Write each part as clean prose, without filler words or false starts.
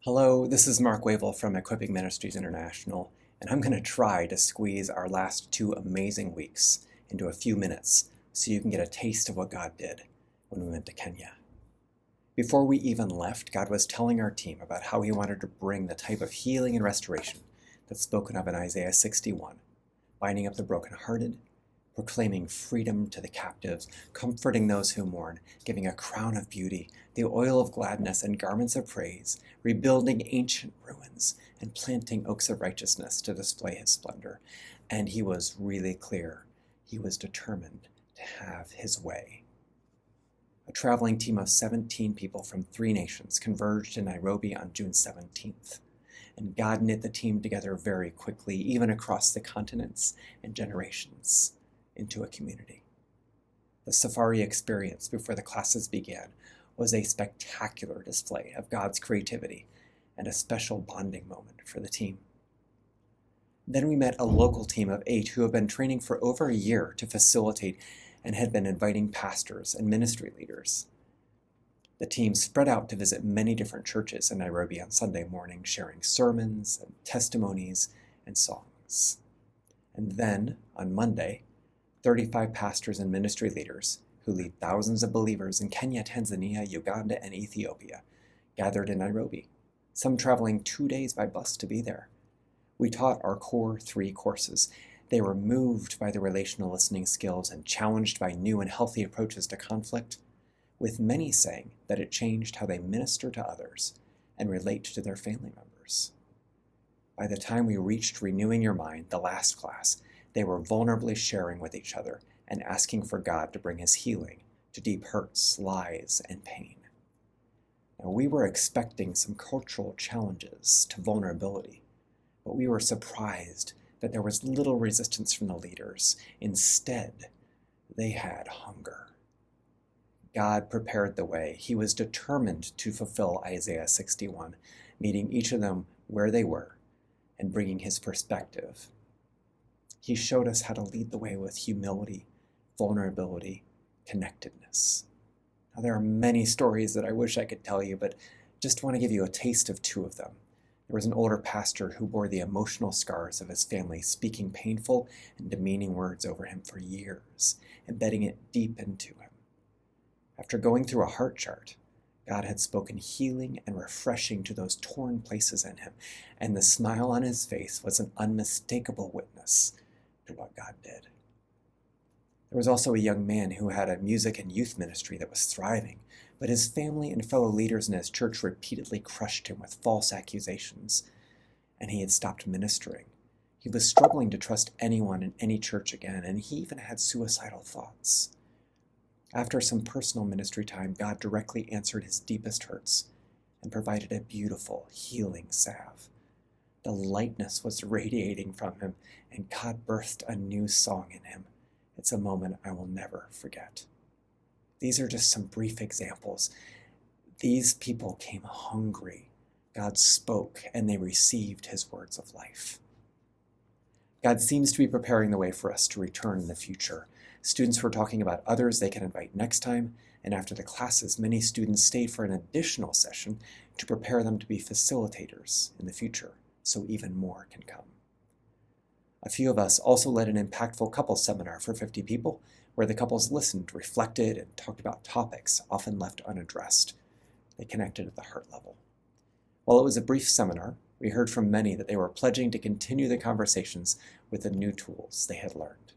Hello, this is Mark Wavell from Equipping Ministries International, and I'm going to try to squeeze our last 2 amazing weeks into a few minutes so you can get a taste of what God did when we went to Kenya. Before we even left, God was telling our team about how He wanted to bring the type of healing and restoration that's spoken of in Isaiah 61, binding up the brokenhearted, proclaiming freedom to the captives, comforting those who mourn, giving a crown of beauty, the oil of gladness and garments of praise, rebuilding ancient ruins, and planting oaks of righteousness to display His splendor. And He was really clear. He was determined to have His way. A traveling team of 17 people from 3 nations converged in Nairobi on June 17th. And God knit the team together very quickly, even across the continents and generations, into a community. The safari experience before the classes began was a spectacular display of God's creativity and a special bonding moment for the team. Then we met a local team of 8 who have been training for over a year to facilitate and had been inviting pastors and ministry leaders. The team spread out to visit many different churches in Nairobi on Sunday morning, sharing sermons and testimonies and songs. And then, on Monday, 35 pastors and ministry leaders who lead thousands of believers in Kenya, Tanzania, Uganda, and Ethiopia gathered in Nairobi, some traveling 2 days by bus to be there. We taught our core 3 courses. They were moved by the relational listening skills and challenged by new and healthy approaches to conflict, with many saying that it changed how they minister to others and relate to their family members. By the time we reached Renewing Your Mind, the last class, they were vulnerably sharing with each other and asking for God to bring His healing to deep hurts, lies, and pain. Now, we were expecting some cultural challenges to vulnerability, but we were surprised that there was little resistance from the leaders. Instead, they had hunger. God prepared the way. He was determined to fulfill Isaiah 61, meeting each of them where they were and bringing His perspective. He showed us how to lead the way with humility, vulnerability, connectedness. Now, there are many stories that I wish I could tell you, but just want to give you a taste of 2 of them. There was an older pastor who bore the emotional scars of his family, speaking painful and demeaning words over him for years, embedding it deep into him. After going through a heart chart, God had spoken healing and refreshing to those torn places in him, and the smile on his face was an unmistakable witness to what God did. There was also a young man who had a music and youth ministry that was thriving, but his family and fellow leaders in his church repeatedly crushed him with false accusations, and he had stopped ministering. He was struggling to trust anyone in any church again, and he even had suicidal thoughts. After some personal ministry time, God directly answered his deepest hurts and provided a beautiful, healing salve. The lightness was radiating from him, and God birthed a new song in him. It's a moment I will never forget. These are just some brief examples. These people came hungry. God spoke, and they received His words of life. God seems to be preparing the way for us to return in the future. Students were talking about others they can invite next time, and after the classes, many students stayed for an additional session to prepare them to be facilitators in the future, so even more can come. A few of us also led an impactful couples seminar for 50 people, where the couples listened, reflected, and talked about topics often left unaddressed. They connected at the heart level. While it was a brief seminar, we heard from many that they were pledging to continue the conversations with the new tools they had learned.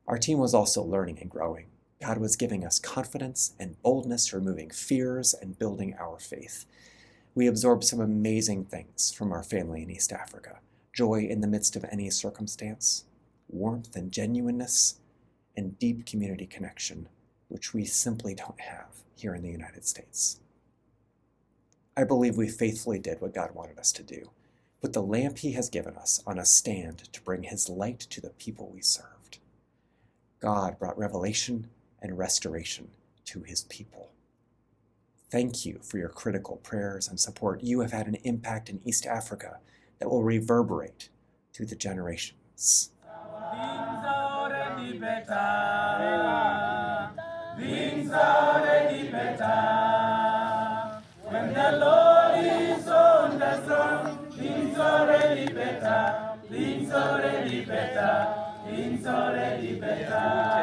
Our team was also learning and growing. God was giving us confidence and boldness, removing fears and building our faith. We absorbed some amazing things from our family in East Africa: joy in the midst of any circumstance, warmth and genuineness, and deep community connection, which we simply don't have here in the United States. I believe we faithfully did what God wanted us to do, put the lamp He has given us on a stand to bring His light to the people we served. God brought revelation and restoration to His people. Thank you for your critical prayers and support. You have had an impact in East Africa that will reverberate through the generations. Things are already better. Things are already better. When the Lord is Things already better. Things already better.